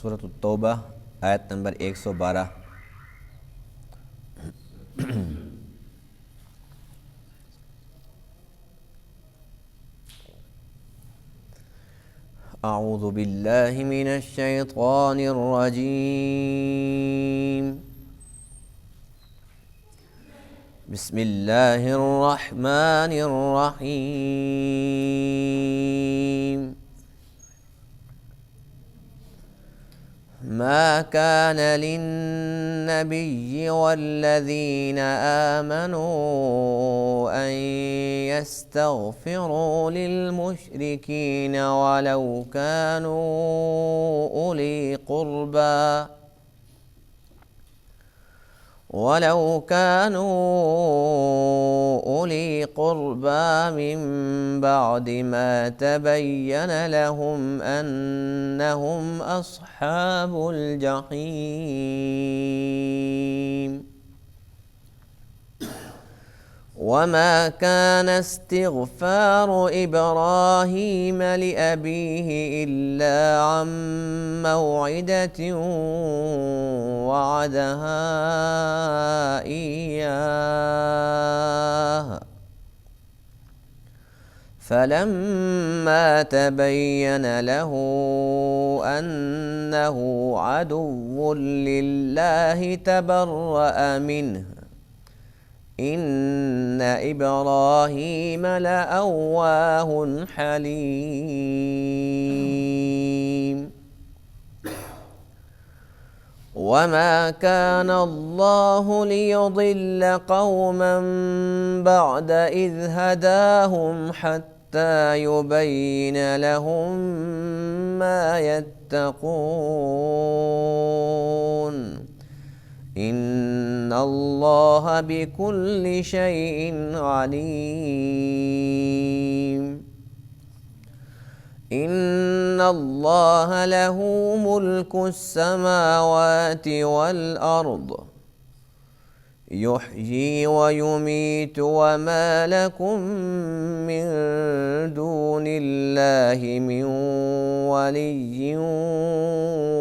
سورۃ التوبہ آیت نمبر 112۔ اعوذ باللہ من الشیطان الرجیم، بسم اللہ الرحمن الرحیم۔ ما كان للنبي والذين آمنوا أن يستغفروا للمشركين ولو كانوا أولي قربى من بعد ما تبين لهم أنهم أصحاب الجحيم، وما كان استغفار إبراهيم لأبيه إلا عن موعدة وعدها إياه، فلما تبين له أنه عدو لله تبرأ منه، إن إبراهيم لأواه حليم، وما كان الله ليضل قوما بعد إذ هداهم حتى يبين لهم ما يتقون، إن الله بكل شيء عليم، إن الله له ملك السماوات والأرض، يحيي ويميت، وما لكم من دون الله من ولي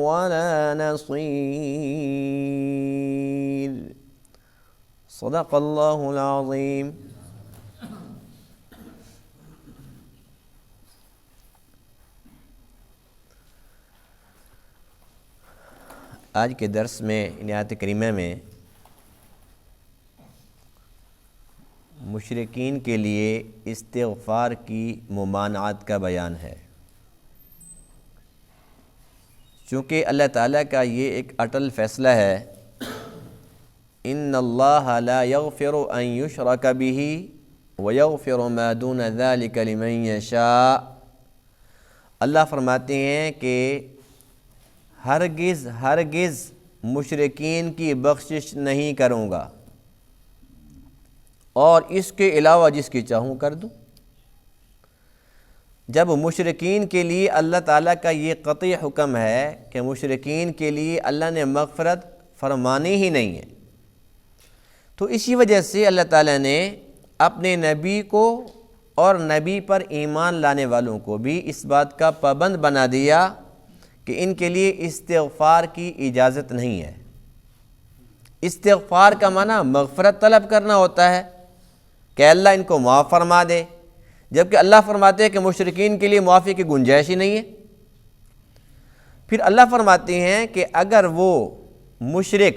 ولا نصير۔ صدق اللہ العظیم۔ آج کے درس میں ان آیت کریمہ میں مشرکین کے لیے استغفار کی ممانعت کا بیان ہے، چونکہ اللہ تعالیٰ کا یہ ایک اٹل فیصلہ ہے، ان اللہ لا یغفر ان یشرک بہ ویغفر ما دون ذلک لمن یشاء۔ اللہ فرماتے ہیں کہ ہرگز مشرکین کی بخشش نہیں کروں گا اور اس کے علاوہ جس کی چاہوں کر دوں۔ جب مشرکین کے لیے اللہ تعالیٰ کا یہ قطعی حکم ہے کہ مشرکین کے لیے اللہ نے مغفرت فرمانی ہی نہیں ہے، تو اسی وجہ سے اللہ تعالیٰ نے اپنے نبی کو اور نبی پر ایمان لانے والوں کو بھی اس بات کا پابند بنا دیا کہ ان کے لیے استغفار کی اجازت نہیں ہے۔ استغفار کا معنی مغفرت طلب کرنا ہوتا ہے کہ اللہ ان کو معاف فرما دے، جبکہ اللہ فرماتے ہیں کہ مشرکین کے لیے معافی کی گنجائش ہی نہیں ہے۔ پھر اللہ فرماتے ہیں کہ اگر وہ مشرک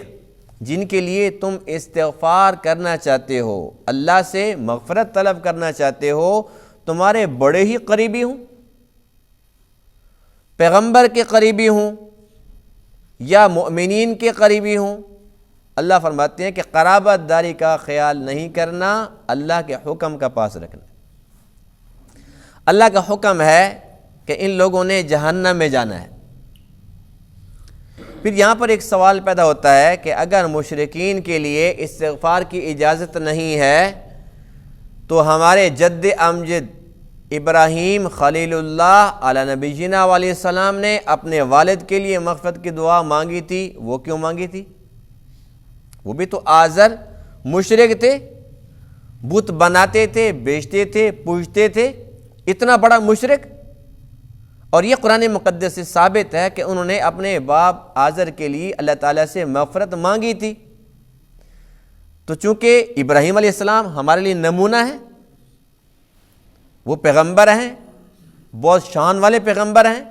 جن کے لیے تم استغفار کرنا چاہتے ہو، اللہ سے مغفرت طلب کرنا چاہتے ہو، تمہارے بڑے ہی قریبی ہوں، پیغمبر کے قریبی ہوں یا مؤمنین کے قریبی ہوں، اللہ فرماتے ہیں کہ قرابت داری کا خیال نہیں کرنا، اللہ کے حکم کا پاس رکھنا۔ اللہ کا حکم ہے کہ ان لوگوں نے جہنم میں جانا ہے۔ پھر یہاں پر ایک سوال پیدا ہوتا ہے کہ اگر مشرکین کے لیے استغفار کی اجازت نہیں ہے تو ہمارے جد امجد ابراہیم خلیل اللہ علی نبینا علیہ السلام نے اپنے والد کے لیے مغفرت کی دعا مانگی تھی، وہ کیوں مانگی تھی؟ وہ بھی تو آزر مشرک تھے، بت بناتے تھے، بیچتے تھے، پوجتے تھے، اتنا بڑا مشرک اور یہ قرآن مقدس سے ثابت ہے کہ انہوں نے اپنے باپ آزر کے لیے اللہ تعالیٰ سے مغفرت مانگی تھی۔ تو چونکہ ابراہیم علیہ السلام ہمارے لیے نمونہ ہیں، وہ پیغمبر ہیں، بہت شان والے پیغمبر ہیں،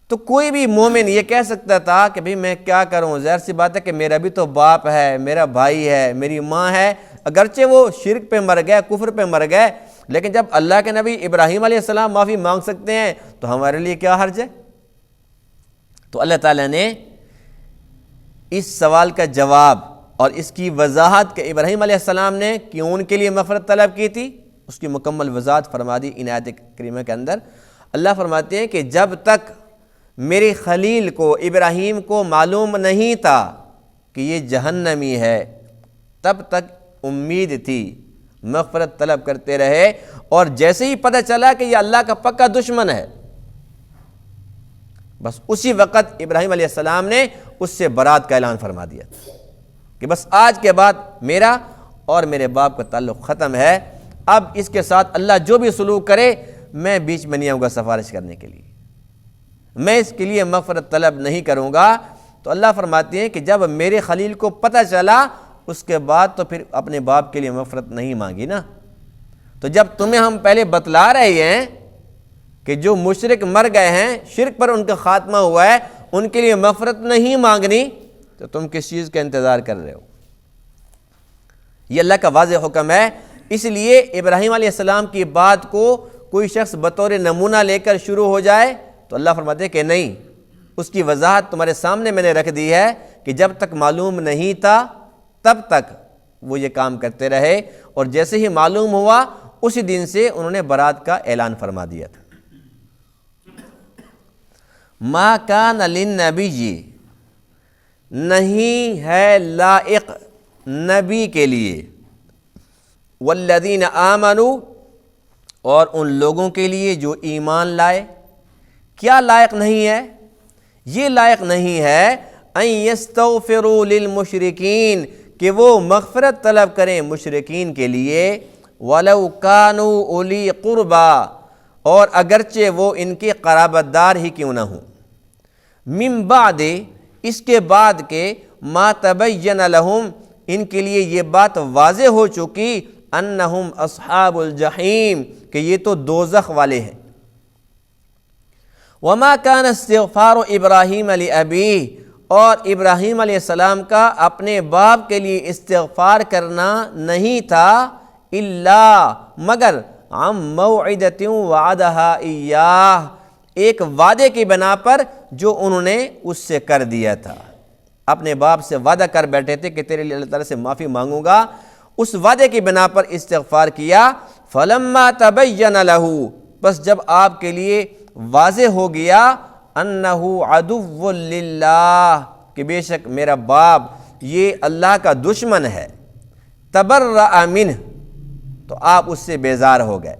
تو کوئی بھی مومن یہ کہہ سکتا تھا کہ بھئی میں کیا کروں، ظاہر سی بات ہے کہ میرا بھی تو باپ ہے، میرا بھائی ہے، میری ماں ہے، اگرچہ وہ شرک پہ مر گئے، کفر پہ مر گئے، لیکن جب اللہ کے نبی ابراہیم علیہ السلام معافی مانگ سکتے ہیں تو ہمارے لیے کیا حرج ہے؟ تو اللہ تعالیٰ نے اس سوال کا جواب اور اس کی وضاحت کہ ابراہیم علیہ السلام نے کیوں ان کے لیے مغفرت طلب کی تھی، اس کی مکمل وضاحت فرما دی ان آیت کریمہ کے اندر۔ اللہ فرماتے ہیں کہ جب تک میرے خلیل کو، ابراہیم کو معلوم نہیں تھا کہ یہ جہنمی ہے، تب تک امید تھی، مغفرت طلب کرتے رہے، اور جیسے ہی پتہ چلا کہ یہ اللہ کا پکا دشمن ہے، بس اسی وقت ابراہیم علیہ السلام نے اس سے برات کا اعلان فرما دیا کہ بس آج کے بعد میرا اور میرے باپ کا تعلق ختم ہے، اب اس کے ساتھ اللہ جو بھی سلوک کرے میں بیچ میں نہیں آؤں گا سفارش کرنے کے لیے، میں اس کے لیے مغفرت طلب نہیں کروں گا۔ تو اللہ فرماتے ہیں کہ جب میرے خلیل کو پتہ چلا، اس کے بعد تو پھر اپنے باپ کے لیے مغفرت نہیں مانگی نا۔ تو جب تمہیں ہم پہلے بتلا رہے ہیں کہ جو مشرک مر گئے ہیں، شرک پر ان کا خاتمہ ہوا ہے، ان کے لیے مغفرت نہیں مانگنی، تو تم کس چیز کا انتظار کر رہے ہو؟ یہ اللہ کا واضح حکم ہے۔ اس لیے ابراہیم علیہ السلام کی بات کو کوئی شخص بطور نمونہ لے کر شروع ہو جائے تو اللہ فرماتے ہیں کہ نہیں، اس کی وضاحت تمہارے سامنے میں نے رکھ دی ہے کہ جب تک معلوم نہیں تھا تب تک وہ یہ کام کرتے رہے، اور جیسے ہی معلوم ہوا اسی دن سے انہوں نے برات کا اعلان فرما دیا تھا۔ ما کان للنبی، نہیں ہے لائق نبی کے لیے، والذین آمنوا، اور ان لوگوں کے لیے جو ایمان لائے۔ کیا لائق نہیں ہے؟ یہ لائق نہیں ہے ان یستغفروا للمشرکین، کہ وہ مغفرت طلب کریں مشرکین کے لیے، ولو کانوا اولی قربا، اور اگرچہ وہ ان کے قرابت دار ہی کیوں نہ ہوں، من بعد، اس کے بعد کہ ما تبین لہم، ان کے لیے یہ بات واضح ہو چکی، انہم اصحاب الجحیم، کہ یہ تو دوزخ والے ہیں۔ وما کان استغفار ابراہیم لابیہ، اور ابراہیم علیہ السلام کا اپنے باپ کے لیے استغفار کرنا نہیں تھا، الا، مگر، عن موعدۃ وعدہا ایاہ، ایک وعدے کی بنا پر جو انہوں نے اس سے کر دیا تھا۔ اپنے باپ سے وعدہ کر بیٹھے تھے کہ تیرے لیے اللہ تعالیٰ سے معافی مانگوں گا، اس وعدے کی بنا پر استغفار کیا۔ فلما تبین لہ، بس جب آپ کے لیے واضح ہو گیا، انہ عدو للہ، کہ بے شک میرا باپ یہ اللہ کا دشمن ہے، تبرأ منہ، تو آپ اس سے بیزار ہو گئے۔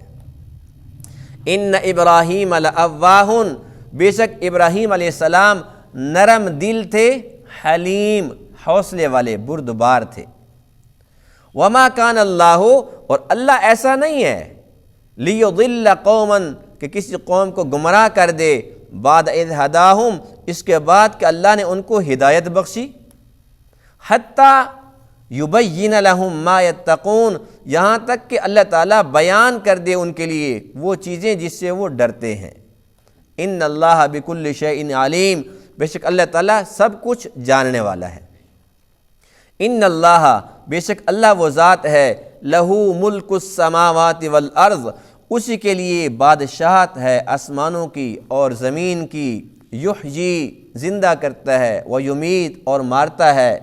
ان ابراہیم لأواہ، بے شک ابراہیم علیہ السلام نرم دل تھے، حلیم، حوصلے والے، بردبار تھے۔ وما کان اللہ، اور اللہ ایسا نہیں ہے، لیضل قوما، کہ کسی قوم کو گمراہ کر دے، بعد اذ ہداہم، اس کے بعد کہ اللہ نے ان کو ہدایت بخشی، حتی یبین لہم ما یتقون، یہاں تک کہ اللہ تعالیٰ بیان کر دے ان کے لیے وہ چیزیں جس سے وہ ڈرتے ہیں۔ ان اللہ بکل شیء علیم، بے شک اللہ تعالیٰ سب کچھ جاننے والا ہے۔ ان اللہ، بے شک اللہ وہ ذات ہے، لہو ملک السماوات والارض، اسی کے لیے بادشاہت ہے آسمانوں کی اور زمین کی، یحیی، زندہ کرتا ہے، ویمیت، اور مارتا ہے،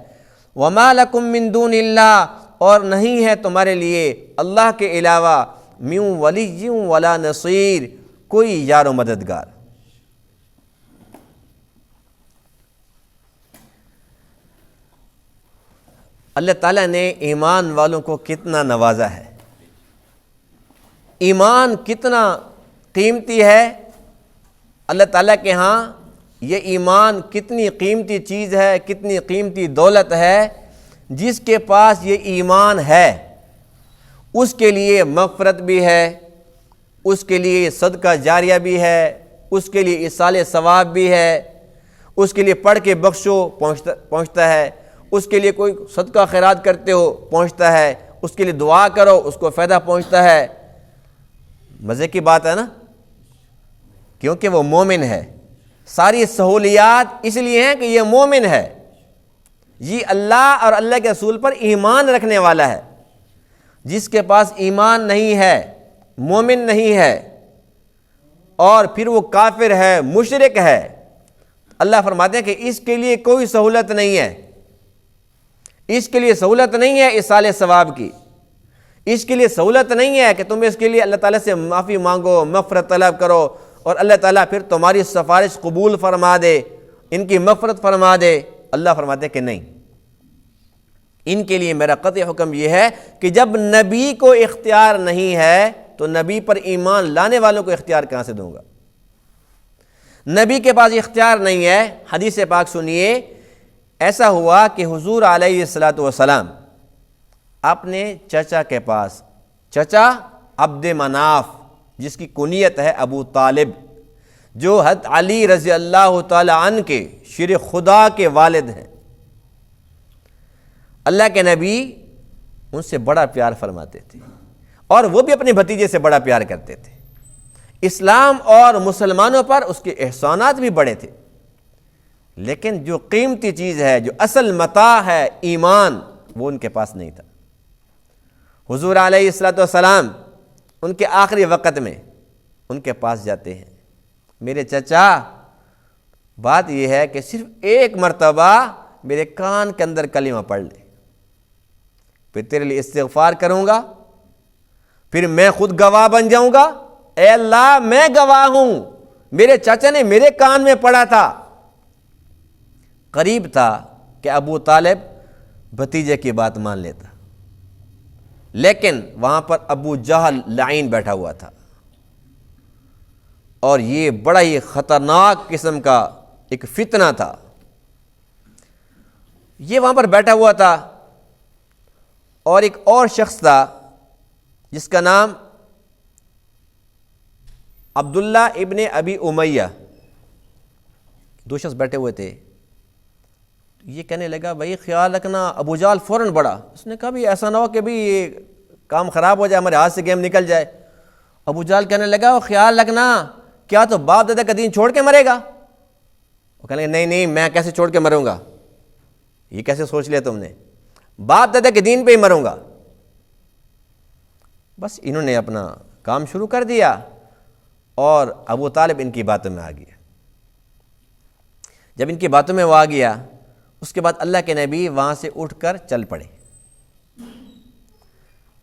وما لکم من دون اللہ، اور نہیں ہے تمہارے لیے اللہ کے علاوہ، من ولی ولا نصیر، کوئی یار و مددگار۔ اللہ تعالیٰ نے ایمان والوں کو کتنا نوازا ہے، ایمان کتنا قیمتی ہے اللہ تعالیٰ کے ہاں، یہ ایمان کتنی قیمتی چیز ہے، کتنی قیمتی دولت ہے۔ جس کے پاس یہ ایمان ہے اس کے لیے مغفرت بھی ہے، اس کے لیے صدقہ جاریہ بھی ہے، اس کے لیے ایصال ثواب بھی ہے، اس کے لیے پڑھ کے بخشو پہنچتا ہے، اس کے لیے کوئی صدقہ خیرات کرتے ہو پہنچتا ہے، اس کے لیے دعا کرو اس کو فائدہ پہنچتا ہے۔ مزے کی بات ہے نا، کیونکہ وہ مومن ہے۔ ساری سہولیات اس لیے ہیں کہ یہ مومن ہے، یہ اللہ اور اللہ کے رسول پر ایمان رکھنے والا ہے۔ جس کے پاس ایمان نہیں ہے، مومن نہیں ہے، اور پھر وہ کافر ہے، مشرک ہے، اللہ فرماتے ہیں کہ اس کے لیے کوئی سہولت نہیں ہے، اس کے لیے سہولت نہیں ہے ایصال ثواب کی، اس کے لیے سہولت نہیں ہے کہ تم اس کے لیے اللہ تعالیٰ سے معافی مانگو، مغفرت طلب کرو، اور اللہ تعالیٰ پھر تمہاری سفارش قبول فرما دے، ان کی مغفرت فرما دے۔ اللہ فرماتے ہیں کہ نہیں، ان کے لیے میرا قطعی حکم یہ ہے کہ جب نبی کو اختیار نہیں ہے تو نبی پر ایمان لانے والوں کو اختیار کہاں سے دوں گا؟ نبی کے پاس اختیار نہیں ہے۔ حدیث پاک سنیے، ایسا ہوا کہ حضور علیہ الصلوۃ والسلام اپنے چچا کے پاس، چچا عبد مناف جس کی کنیت ہے ابو طالب، جو حضرت علی رضی اللہ تعالی عنہ کے شیر خدا کے والد ہیں، اللہ کے نبی ان سے بڑا پیار فرماتے تھے، اور وہ بھی اپنے بھتیجے سے بڑا پیار کرتے تھے۔ اسلام اور مسلمانوں پر اس کے احسانات بھی بڑے تھے، لیکن جو قیمتی چیز ہے، جو اصل متاع ہے، ایمان، وہ ان کے پاس نہیں تھا۔ حضور علیہ الصلوۃ والسلام ان کے آخری وقت میں ان کے پاس جاتے ہیں، میرے چچا بات یہ ہے کہ صرف ایک مرتبہ میرے کان کے اندر کلمہ پڑھ لے، پھر تیرے لیے استغفار کروں گا، پھر میں خود گواہ بن جاؤں گا، اے اللہ میں گواہ ہوں، میرے چچا نے میرے کان میں پڑھا تھا۔ قریب تھا کہ ابو طالب بھتیجے کی بات مان لیتا، لیکن وہاں پر ابو جہل لعین بیٹھا ہوا تھا، اور یہ بڑا ہی خطرناک قسم کا ایک فتنہ تھا۔ یہ وہاں پر بیٹھا ہوا تھا، اور ایک اور شخص تھا جس کا نام عبداللہ ابن ابی امیہ، دو شخص بیٹھے ہوئے تھے۔ یہ کہنے لگا بھائی خیال رکھنا، ابو جہل فوراً بڑھا، اس نے کہا بھی ایسا نہ ہو کہ بھی یہ کام خراب ہو جائے، ہمارے ہاتھ سے گیم نکل جائے۔ ابو جہل کہنے لگا خیال رکھنا، کیا تو باپ دادا کا دین چھوڑ کے مرے گا؟ وہ کہنے لگا نہیں نہیں، میں کیسے چھوڑ کے مروں گا، یہ کیسے سوچ لیا تم نے، باپ دادا کے دین پہ ہی مروں گا۔ بس انہوں نے اپنا کام شروع کر دیا، اور ابو طالب ان کی باتوں میں آ گیا۔ جب ان کی باتوں میں وہ آ گیا، اس کے بعد اللہ کے نبی وہاں سے اٹھ کر چل پڑے۔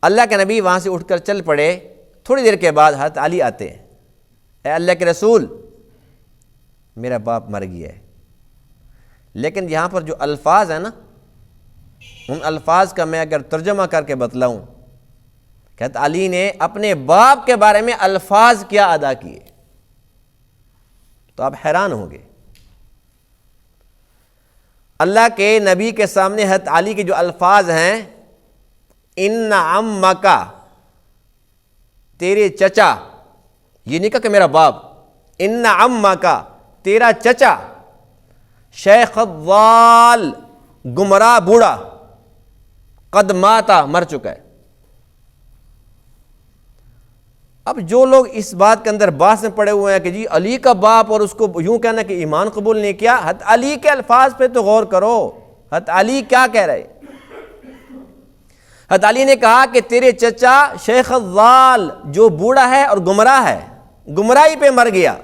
اللہ کے نبی وہاں سے اٹھ کر چل پڑے، تھوڑی دیر کے بعد حضرت علی آتے ہیں، اے اللہ کے رسول، میرا باپ مر گیا ہے۔ لیکن یہاں پر جو الفاظ ہیں نا، ان الفاظ کا میں اگر ترجمہ کر کے بتلاؤں کہ حضرت علی نے اپنے باپ کے بارے میں الفاظ کیا ادا کیے، تو آپ حیران ہوں گے۔ اللہ کے نبی کے سامنے حضرت علی کے جو الفاظ ہیں، ان عمکا، تیرے چچا، یہ نہیں کہا کہ میرا باپ، ان عمکا، تیرا چچا، شیخ الضال، گمراہ بوڑھا، قد ماتا، مر چکا ہے۔ اب جو لوگ اس بات کے اندر باس میں پڑے ہوئے ہیں کہ جی علی کا باپ، اور اس کو یوں کہنا کہ ایمان قبول نہیں کیا، حضرت علی کے الفاظ پہ تو غور کرو، حضرت علی کیا کہہ رہے۔ حضرت علی نے کہا کہ تیرے چچا شیخ الضال، جو بوڑھا ہے اور گمراہ ہے، گمراہی پہ مر گیا۔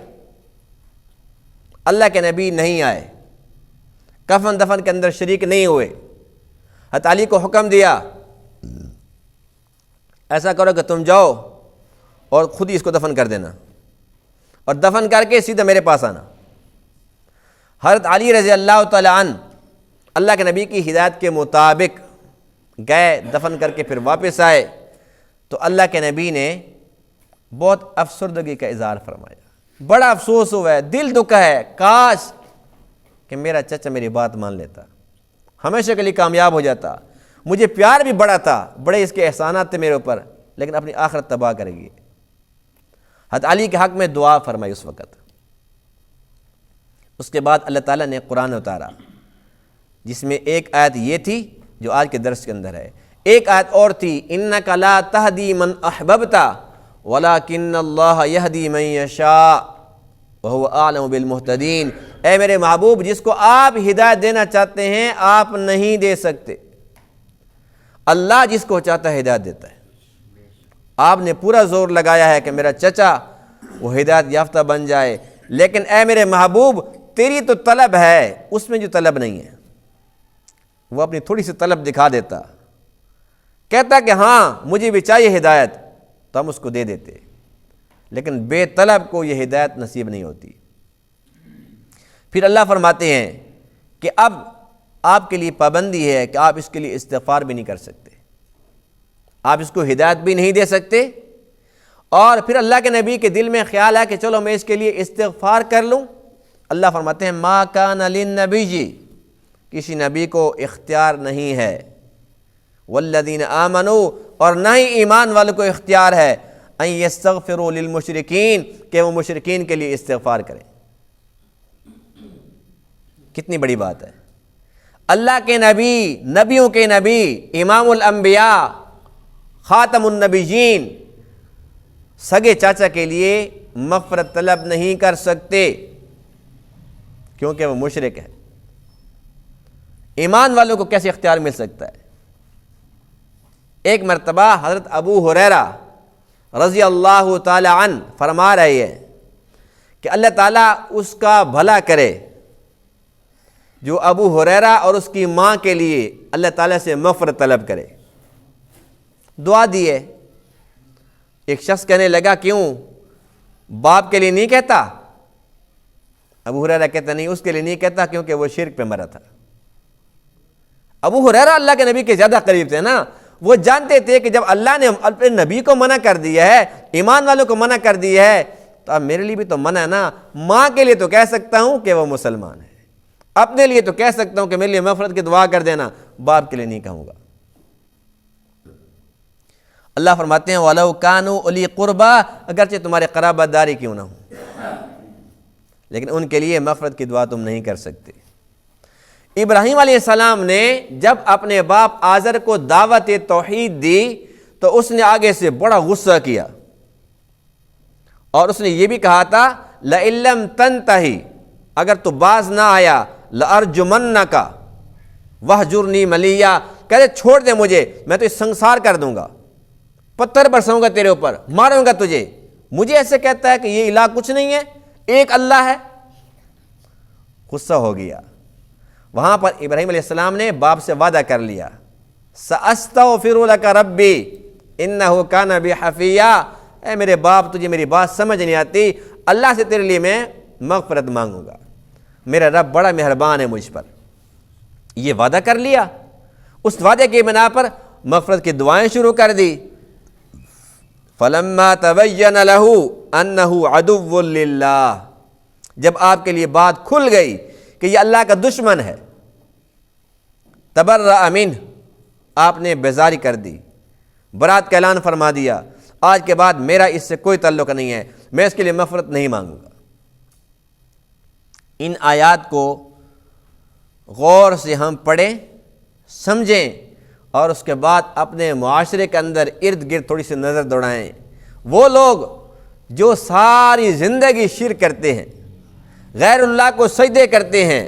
اللہ کے نبی نہیں آئے، کفن دفن کے اندر شریک نہیں ہوئے۔ حضرت علی کو حکم دیا، ایسا کرو کہ تم جاؤ اور خود ہی اس کو دفن کر دینا، اور دفن کر کے سیدھا میرے پاس آنا۔ حضرت علی رضی اللہ تعالی عنہ اللہ کے نبی کی ہدایت کے مطابق گئے، دفن کر کے پھر واپس آئے، تو اللہ کے نبی نے بہت افسردگی کا اظہار فرمایا، بڑا افسوس ہوا ہے، دل دکھا ہے، کاش کہ میرا چچا میری بات مان لیتا، ہمیشہ کے لیے کامیاب ہو جاتا، مجھے پیار بھی بڑا تھا، بڑے اس کے احسانات تھے میرے اوپر، لیکن اپنی آخرت تباہ کرے گی۔ حضرت علی کے حق میں دعا فرمائی اس وقت، اس کے بعد اللہ تعالیٰ نے قرآن اتارا، جس میں ایک آیت یہ تھی جو آج کے درس کے اندر ہے، ایک آیت اور تھی اِنَّكَ لَا تَهْدِي مَنْ أَحْبَبْتَ وَلَكِنَّ اللَّهَ يَهْدِي مَنْ يَشَاءُ وَهُوَ أَعْلَمُ بِالْمُهْتَدِينَ۔ اے میرے محبوب، جس کو آپ ہدایت دینا چاہتے ہیں آپ نہیں دے سکتے، اللہ جس کو چاہتا ہے ہدایت دیتا ہے۔ آپ نے پورا زور لگایا ہے کہ میرا چچا وہ ہدایت یافتہ بن جائے، لیکن اے میرے محبوب تیری تو طلب ہے، اس میں جو طلب نہیں ہے، وہ اپنی تھوڑی سی طلب دکھا دیتا، کہتا کہ ہاں مجھے بھی چاہیے ہدایت، تو ہم اس کو دے دیتے، لیکن بے طلب کو یہ ہدایت نصیب نہیں ہوتی۔ پھر اللہ فرماتے ہیں کہ اب آپ کے لیے پابندی ہے کہ آپ اس کے لیے استغفار بھی نہیں کر سکتے، آپ اس کو ہدایت بھی نہیں دے سکتے، اور پھر اللہ کے نبی کے دل میں خیال ہے کہ چلو میں اس کے لیے استغفار کر لوں۔ اللہ فرماتے ہیں ما کان للنبی، کسی نبی کو اختیار نہیں ہے، والذین آمنوا، اور نہ ہی ایمان والوں کو اختیار ہے، ان یستغفروا للمشرکین، کہ وہ مشرکین کے لیے استغفار کریں۔ کتنی بڑی بات ہے، اللہ کے نبی، نبیوں کے نبی، امام الانبیاء، خاتم النبیین، سگے چاچا کے لیے مغفرت طلب نہیں کر سکتے کیونکہ وہ مشرک ہے۔ ایمان والوں کو کیسے اختیار مل سکتا ہے؟ ایک مرتبہ حضرت ابو ہریرہ رضی اللہ تعالی عنہ فرما رہے ہیں کہ اللہ تعالیٰ اس کا بھلا کرے جو ابو ہریرہ اور اس کی ماں کے لیے اللہ تعالیٰ سے مغفرت طلب کرے۔ دعا دی ہے۔ ایک شخص کہنے لگا کیوں، باپ کے لیے نہیں کہتا؟ ابو ہریرہ کہتا نہیں، اس کے لیے نہیں کہتا کیونکہ وہ شرک پہ مرا تھا۔ ابو ہریرہ اللہ کے نبی کے زیادہ قریب تھے نا، وہ جانتے تھے کہ جب اللہ نے اپنے نبی کو منع کر دیا ہے، ایمان والوں کو منع کر دیا ہے، تو اب میرے لیے بھی تو منع ہے نا۔ ماں کے لیے تو کہہ سکتا ہوں کہ وہ مسلمان ہے، اپنے لیے تو کہہ سکتا ہوں کہ میرے لیے مغفرت کی دعا کر دینا، باپ کے لیے نہیں کہوں گا۔ اللہ فرماتے ہیں وَلَوْ كَانُوا أُولِي قُرْبَىٰ، اگرچہ تمہارے قرابت داری کیوں نہ ہوں، لیکن ان کے لیے مغفرت کی دعا تم نہیں کر سکتے۔ ابراہیم علیہ السلام نے جب اپنے باپ آزر کو دعوت توحید دی تو اس نے آگے سے بڑا غصہ کیا، اور اس نے یہ بھی کہا تھا لَإِن لَّمْ تَنْتَهِ، اگر تو باز نہ آیا لَأَرْجُمَنَّكَ وَاهْجُرْنِي مَلِيًّا، کہتے چھوڑ دے مجھے، میں تو سنسار کر دوں گا، پتھر برساؤں گا تیرے اوپر، ماروں گا تجھے، مجھے ایسے کہتا ہے کہ یہ الہ کچھ نہیں ہے، ایک اللہ ہے۔ غصہ ہو گیا۔ وہاں پر ابراہیم علیہ السلام نے باپ سے وعدہ کر لیا سَأَسْتَغْفِرُ لَكَ رَبِّي إِنَّهُ كَانَ بِي حَفِيًّا، اے میرے باپ تجھے میری بات سمجھ نہیں آتی، اللہ سے تیرے لیے میں مغفرت مانگوں گا، میرا رب بڑا مہربان ہے مجھ پر۔ یہ وعدہ کر لیا، اس وعدے کی بنا پر مغفرت کی دعائیں شروع کر دی۔ فَلَمَّا تَبَيَّنَ لَهُ أَنَّهُ عَدُوٌّ لِلَّهِ، جب آپ کے لیے بات کھل گئی کہ یہ اللہ کا دشمن ہے، تبرأ منہ، آپ نے بیزاری کر دی، برات کا اعلان فرما دیا، آج کے بعد میرا اس سے کوئی تعلق نہیں ہے، میں اس کے لیے مغفرت نہیں مانگوں گا۔ ان آیات کو غور سے ہم پڑھیں، سمجھیں، اور اس کے بعد اپنے معاشرے کے اندر ارد گرد تھوڑی سی نظر دوڑائیں۔ وہ لوگ جو ساری زندگی شرک کرتے ہیں، غیر اللہ کو سجدے کرتے ہیں،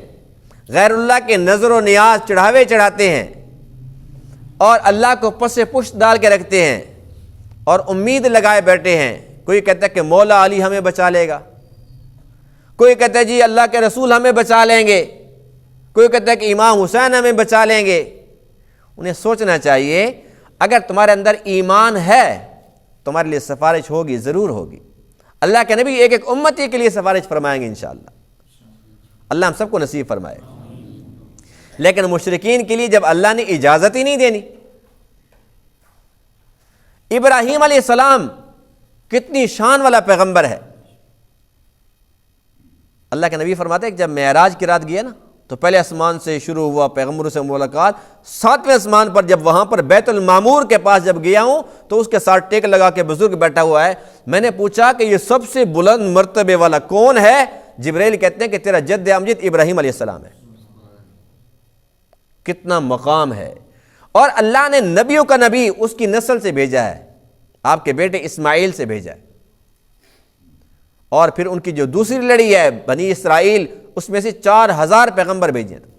غیر اللہ کے نظر و نیاز چڑھاوے چڑھاتے ہیں، اور اللہ کو پس پشت ڈال کے رکھتے ہیں اور امید لگائے بیٹھے ہیں، کوئی کہتا ہے کہ مولا علی ہمیں بچا لے گا، کوئی کہتا ہے جی اللہ کے رسول ہمیں بچا لیں گے، کوئی کہتا ہے کہ امام حسین ہمیں بچا لیں گے۔ انہیں سوچنا چاہیے اگر تمہارے اندر ایمان ہے تمہارے لیے سفارش ہوگی، ضرور ہوگی۔ اللہ کے نبی ایک ایک امتی کے لیے سفارش فرمائیں گے انشاءاللہ، اللہ ہم سب کو نصیب فرمائے۔ لیکن مشرکین کے لیے جب اللہ نے اجازت ہی نہیں دینی، ابراہیم علیہ السلام کتنی شان والا پیغمبر ہے۔ اللہ کے نبی فرماتے ہیں کہ جب معراج کی رات گیا نا تو پہلے آسمان سے شروع ہوا پیغمبروں سے ملاقات، 7ویں آسمان پر جب وہاں پر بیت المعمور کے پاس جب گیا ہوں تو اس کے ساتھ ٹیک لگا کے بزرگ بیٹھا ہوا ہے، میں نے پوچھا کہ یہ سب سے بلند مرتبے والا کون ہے جبرائیل کہتے ہیں کہ تیرا جد امجد ابراہیم علیہ السلام ہے. کتنا مقام ہے. اور اللہ نے نبیوں کا نبی اس کی نسل سے بھیجا ہے، آپ کے بیٹے اسماعیل سے بھیجا ہے. اور پھر ان کی جو دوسری لڑی ہے بنی اسرائیل، اس میں سے 4000 پیغمبر بھیجے تھے.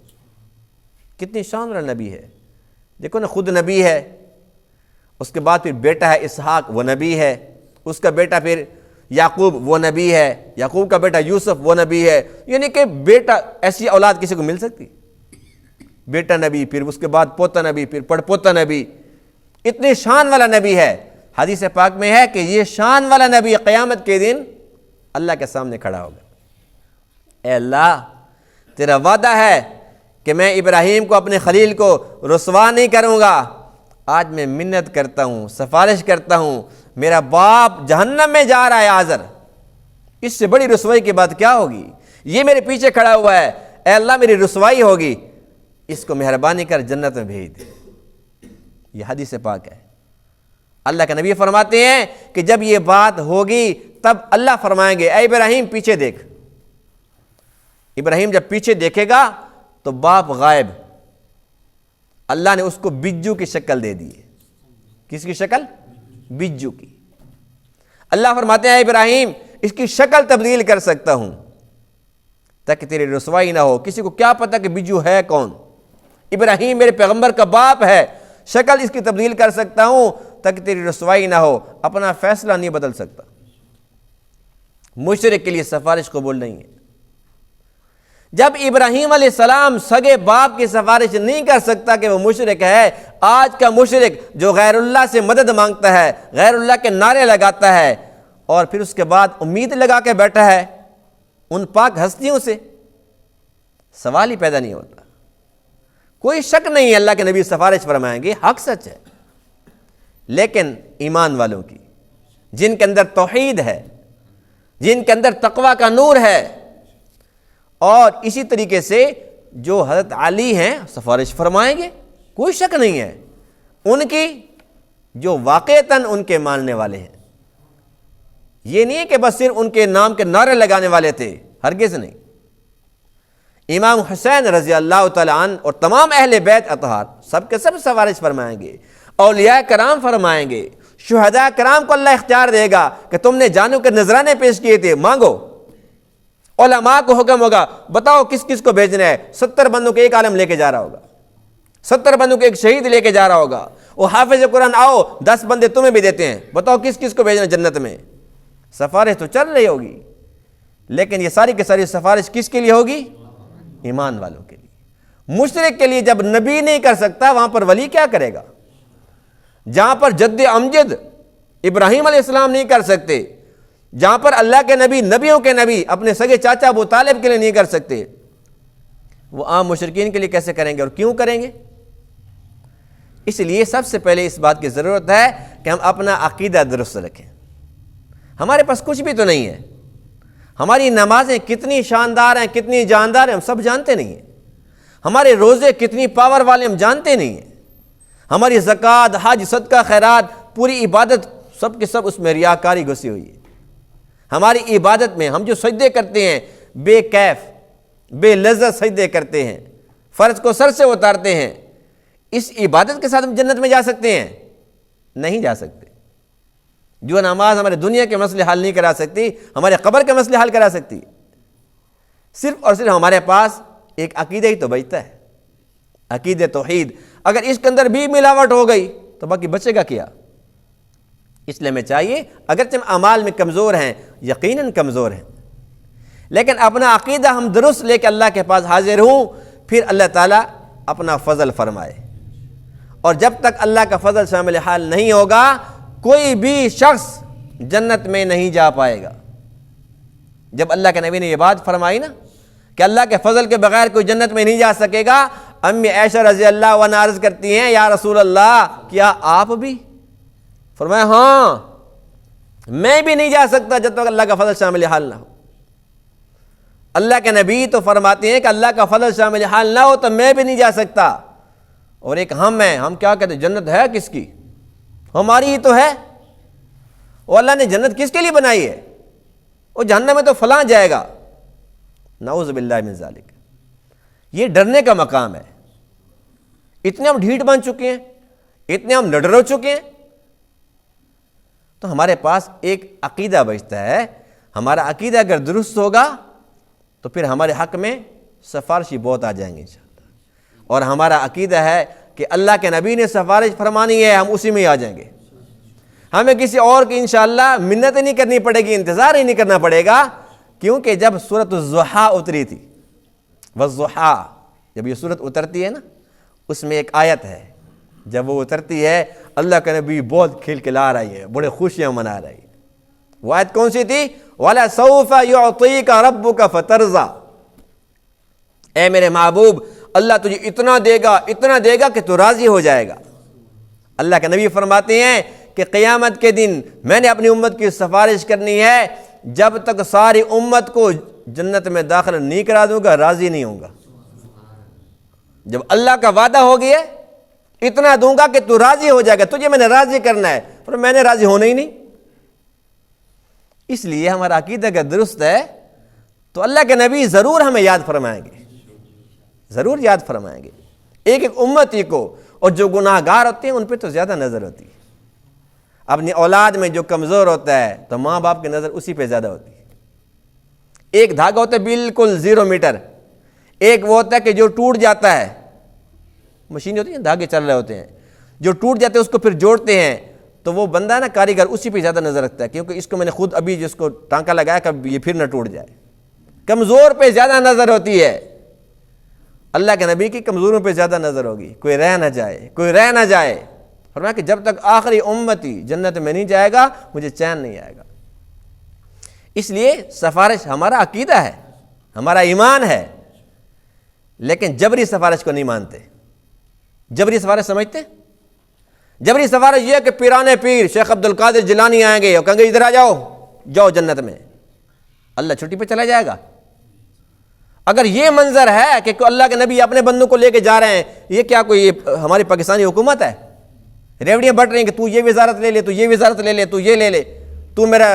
کتنی شان والا نبی ہے. دیکھو نا، خود نبی ہے، اس کے بعد پھر بیٹا ہے اسحاق، وہ نبی ہے، اس کا بیٹا پھر یعقوب، وہ نبی ہے، یعقوب کا بیٹا یوسف، وہ نبی ہے. یعنی کہ بیٹا، ایسی اولاد کسی کو مل سکتی؟ بیٹا نبی، پھر اس کے بعد پوتا نبی، پھر پڑ پوتا نبی. اتنی شان والا نبی ہے. حدیث پاک میں ہے کہ یہ شان والا نبی قیامت کے دن اللہ کے سامنے کھڑا ہوگا. اے اللہ، تیرا وعدہ ہے کہ میں ابراہیم کو، اپنے خلیل کو رسوا نہیں کروں گا. آج میں منت کرتا ہوں، سفارش کرتا ہوں، میرا باپ جہنم میں جا رہا ہے آزر، اس سے بڑی رسوائی کی بات کیا ہوگی؟ یہ میرے پیچھے کھڑا ہوا ہے، اے اللہ میری رسوائی ہوگی، اس کو مہربانی کر جنت میں بھیج دے. یہ حدیث پاک ہے. اللہ کے نبی فرماتے ہیں کہ جب یہ بات ہوگی تب اللہ فرمائیں گے اے ابراہیم پیچھے دیکھ. ابراہیم جب پیچھے دیکھے گا تو باپ غائب. اللہ نے اس کو بجو کی شکل دے دی ہے. کس کی شکل؟ بجو کی. اللہ فرماتے ہیں اے ابراہیم اس کی شکل تبدیل کر سکتا ہوں تاکہ تیری رسوائی نہ ہو. کسی کو کیا پتہ کہ بجو ہے کون؟ ابراہیم میرے پیغمبر کا باپ ہے، شکل اس کی تبدیل کر سکتا ہوں تاکہ تیری رسوائی نہ ہو. اپنا فیصلہ نہیں بدل سکتا. مشرک کے لیے سفارش قبول نہیں ہے. جب ابراہیم علیہ السلام سگے باپ کی سفارش نہیں کر سکتا کہ وہ مشرک ہے، آج کا مشرک جو غیر اللہ سے مدد مانگتا ہے، غیر اللہ کے نعرے لگاتا ہے اور پھر اس کے بعد امید لگا کے بیٹھا ہے ان پاک ہستیوں سے، سوال ہی پیدا نہیں ہوتا. کوئی شک نہیں ہے اللہ کے نبی سفارش فرمائیں گے، حق سچ ہے. لیکن ایمان والوں کی، جن کے اندر توحید ہے، جن کے اندر تقوی کا نور ہے، اور اسی طریقے سے جو حضرت علی ہیں سفارش فرمائیں گے، کوئی شک نہیں ہے ان کی، جو واقعتاً ان کے ماننے والے ہیں. یہ نہیں ہے کہ بس صرف ان کے نام کے نعرے لگانے والے تھے، ہرگز نہیں. امام حسین رضی اللہ تعالیٰ عنہ اور تمام اہل بیت اطہار سب کے سب سفارش فرمائیں گے. اولیاء کرام فرمائیں گے. شہداء کرام کو اللہ اختیار دے گا کہ تم نے جانوں کے نذرانے پیش کیے تھے، مانگو. علماء کو حکم ہوگا بتاؤ کس کس کو بھیجنا ہے. 70 بندوں کے ایک عالم لے کے جا رہا ہوگا، 70 بندوں کے ایک شہید لے کے جا رہا ہوگا. وہ حافظ قرآن آؤ 10 بندے تمہیں بھی دیتے ہیں، بتاؤ کس کس کو بھیجنا جنت میں. سفارش تو چل رہی ہوگی، لیکن یہ ساری کی ساری سفارش کس کے لیے ہوگی؟ ایمان والوں کے لیے. مشرک کے لیے جب نبی نہیں کر سکتا، وہاں پر ولی کیا کرے گا؟ جہاں پر جد امجد ابراہیم علیہ السلام نہیں کر سکتے، جہاں پر اللہ کے نبی، نبیوں کے نبی اپنے سگے چاچا ابو طالب کے لیے نہیں کر سکتے، وہ عام مشرکین کے لیے کیسے کریں گے اور کیوں کریں گے؟ اس لیے سب سے پہلے اس بات کی ضرورت ہے کہ ہم اپنا عقیدہ درست رکھیں. ہمارے پاس کچھ بھی تو نہیں ہے. ہماری نمازیں کتنی شاندار ہیں، کتنی جاندار ہیں، ہم سب جانتے نہیں ہیں. ہمارے روزے کتنی پاور والے، ہم جانتے نہیں ہیں. ہماری زکوٰۃ، حج، صدقہ، خیرات، پوری عبادت سب کے سب اس میں ریاکاری گھسی ہوئی ہے. ہماری عبادت میں ہم جو سجدے کرتے ہیں بے کیف، بے لذت سجدے کرتے ہیں، فرض کو سر سے اتارتے ہیں. اس عبادت کے ساتھ ہم جنت میں جا سکتے ہیں؟ نہیں جا سکتے. جو نماز ہمارے دنیا کے مسئلے حل نہیں کرا سکتی، ہمارے قبر کے مسئلے حل کرا سکتی. صرف اور صرف ہمارے پاس ایک عقیدہ ہی تو بچتا ہے، عقیدہ توحید. اگر اس کے اندر بھی ملاوٹ ہو گئی تو باقی بچے گا کیا؟ اس لیے ہمیں چاہیے، اگرچہ ہم اعمال میں کمزور ہیں، یقیناً کمزور ہیں، لیکن اپنا عقیدہ ہم درست لے کے اللہ کے پاس حاضر ہوں، پھر اللہ تعالیٰ اپنا فضل فرمائے. اور جب تک اللہ کا فضل شامل حال نہیں ہوگا، کوئی بھی شخص جنت میں نہیں جا پائے گا. جب اللہ کے نبی نے یہ بات فرمائی نا کہ اللہ کے فضل کے بغیر کوئی جنت میں نہیں جا سکے گا، امی عائشہ رضی اللہ عنہا عرض کرتی ہیں یا رسول اللہ کیا آپ بھی؟ فرمایا ہاں، میں بھی نہیں جا سکتا جب تک اللہ کا فضل شامل حال نہ ہو. اللہ کے نبی تو فرماتے ہیں کہ اللہ کا فضل شامل حال نہ ہو تو میں بھی نہیں جا سکتا. اور ایک ہم ہیں، ہم کیا کہتے ہیں جنت ہے کس کی؟ ہماری ہی تو ہے. اور اللہ نے جنت کس کے لیے بنائی ہے؟ وہ جہنم میں تو فلاں جائے گا. نعوذ باللہ من ذالک۔ یہ ڈرنے کا مقام ہے۔ اتنے ہم ڈھیٹ بن چکے ہیں، اتنے ہم نڈر ہو چکے ہیں، تو ہمارے پاس ایک عقیدہ بچتا ہے۔ ہمارا عقیدہ اگر درست ہوگا تو پھر ہمارے حق میں سفارشی بہت آ جائیں گے انشاءاللہ۔ اور ہمارا عقیدہ ہے کہ اللہ کے نبی نے سفارش فرمانی ہے، ہم اسی میں آ جائیں گے۔ ہمیں کسی اور کی انشاءاللہ منت نہیں کرنی پڑے گی، انتظار ہی نہیں کرنا پڑے گا، کیونکہ جب سورۃ الضحیٰ اتری تھی، والضحیٰ، جب یہ سورت اترتی ہے نا، اس میں ایک آیت ہے، جب وہ اترتی ہے اللہ کے نبی بہت کھلکھلا رہی ہے، بڑے خوشیاں منا رہی ہے۔ وہ آیت کون سی تھی؟ وَلَسَوْفَ يُعْطِيكَ رَبُّكَ فَتَرْضَىٰ، اے میرے محبوب اللہ تجھے اتنا دے گا کہ تو راضی ہو جائے گا۔ اللہ کے نبی فرماتے ہیں کہ قیامت کے دن میں نے اپنی امت کی سفارش کرنی ہے، جب تک ساری امت کو جنت میں داخل نہیں کرا دوں گا راضی نہیں ہوں گا۔ جب اللہ کا وعدہ ہو گیا اتنا دوں گا کہ تو راضی ہو جائے گا، تجھے میں نے راضی کرنا ہے، پر میں نے راضی ہونا ہی نہیں۔ اس لیے ہمارا عقیدہ اگر درست ہے تو اللہ کے نبی ضرور ہمیں یاد فرمائیں گے، ضرور یاد فرمائیں گے ایک ایک امتی کو۔ اور جو گناہ گار ہوتے ہیں ان پہ تو زیادہ نظر ہوتی ہے۔ اپنی اولاد میں جو کمزور ہوتا ہے تو ماں باپ کی نظر اسی پہ زیادہ ہوتی ہے۔ ایک دھاگا ہوتا ہے بالکل 0 میٹر، ایک وہ ہوتا ہے کہ جو ٹوٹ جاتا ہے، مشین ہوتی ہے دھاگے چل رہے ہوتے ہیں، جو ٹوٹ جاتے ہیں اس کو پھر جوڑتے ہیں، تو وہ بندہ نا کاریگر اسی پہ زیادہ نظر رکھتا ہے، کیونکہ اس کو میں نے خود ابھی جس کو ٹانکا لگایا کہ یہ پھر نہ ٹوٹ جائے۔ کمزور پہ زیادہ نظر ہوتی ہے، اللہ کے نبی کی کمزوروں پہ زیادہ نظر ہوگی، کوئی رہ نہ جائے۔ فرمایا کہ جب تک آخری امتی جنت میں نہیں جائے گا مجھے چین نہیں آئے گا۔ اس لیے سفارش ہمارا عقیدہ ہے، ہمارا ایمان ہے، لیکن جبری سفارش کو نہیں مانتے۔ جبری سفارش سمجھتے؟ جبری سفارش یہ ہے کہ پیرانے پیر شیخ عبد القادر جیلانی آئیں گے اور کہیں گے ادھر آ جاؤ جنت میں، اللہ چھٹی پہ چلا جائے گا۔ اگر یہ منظر ہے کہ اللہ کے نبی اپنے بندوں کو لے کے جا رہے ہیں، یہ کیا کوئی ہماری پاکستانی حکومت ہے؟ ریوڑیاں بٹ رہی ہیں کہ تو یہ وزارت لے لے، تو یہ وزارت لے لے، تو یہ لے لے، تو میرا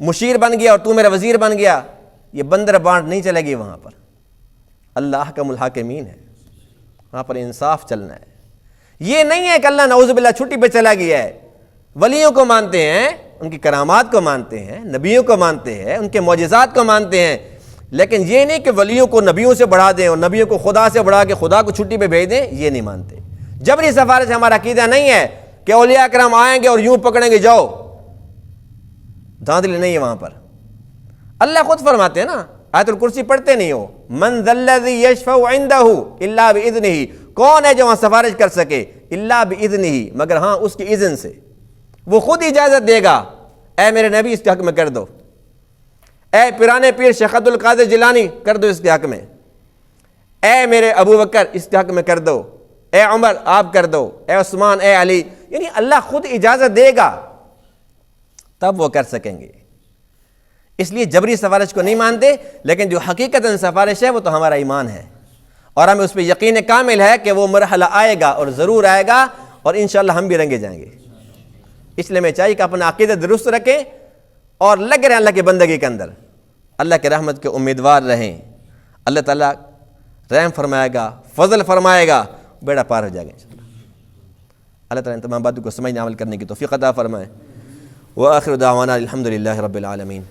مشیر بن گیا اور تو میرا وزیر بن گیا، یہ بندر بانٹ نہیں چلے گی وہاں پر۔ اللہ احکم الحاکمین ہے، وہاں پر انصاف چلنا ہے۔ یہ نہیں ہے کہ اللہ نعوذ باللہ چھٹی پہ چلا گیا ہے۔ ولیوں کو مانتے ہیں، ان کی کرامات کو مانتے ہیں، نبیوں کو مانتے ہیں، ان کے معجزات کو مانتے ہیں، لیکن یہ نہیں کہ ولیوں کو نبیوں سے بڑھا دیں اور نبیوں کو خدا سے بڑھا کے خدا کو چھٹی پہ بھیج دیں، یہ نہیں مانتے۔ جبری سفارش ہمارا عقیدہ نہیں ہے کہ اولیاء کرام آئیں گے اور یوں پکڑیں گے جاؤ، دھاندلی نہیں ہے وہاں پر۔ اللہ خود فرماتے ہیں نا، آیت الکرسی پڑھتے نہیں ہو، من ذا الذی یشفع عندہ الا باذنہ، کون ہے جو وہاں سفارش کر سکے الا باذنہ، مگر ہاں اس کی اذن سے، وہ خود اجازت دے گا، اے میرے نبی اس کے حق میں کر دو، اے پیرانے پیر شیخ عبد القادر جیلانی کر دو اس کے حق میں، اے میرے ابو بکر اس کے حق میں کر دو، اے عمر آپ کر دو، اے عثمان، اے علی، یعنی اللہ خود اجازت دے گا تب وہ کر سکیں گے۔ اس لیے جبری سفارش کو نہیں مانتے، لیکن جو حقیقتاً سفارش ہے وہ تو ہمارا ایمان ہے، اور ہمیں اس پہ یقین کامل ہے کہ وہ مرحلہ آئے گا اور ضرور آئے گا، اور انشاءاللہ ہم بھی رنگے جائیں گے۔ اس لیے میں چاہیے کہ اپنا عقیدہ درست رکھیں اور لگ رہے ہیں اللہ کی بندگی کے اندر، اللہ کے رحمت کے امیدوار رہیں۔ اللہ تعالیٰ رحم فرمائے گا، فضل فرمائے گا، بیڑا پار ہو جائے گا انشاءاللہ۔ اللہ تعالیٰ ان تمام باتوں کو سمجھنے عمل کرنے کی توفیق عطا فرمائے۔ وآخر دعوانا الحمد للہ رب العالمین۔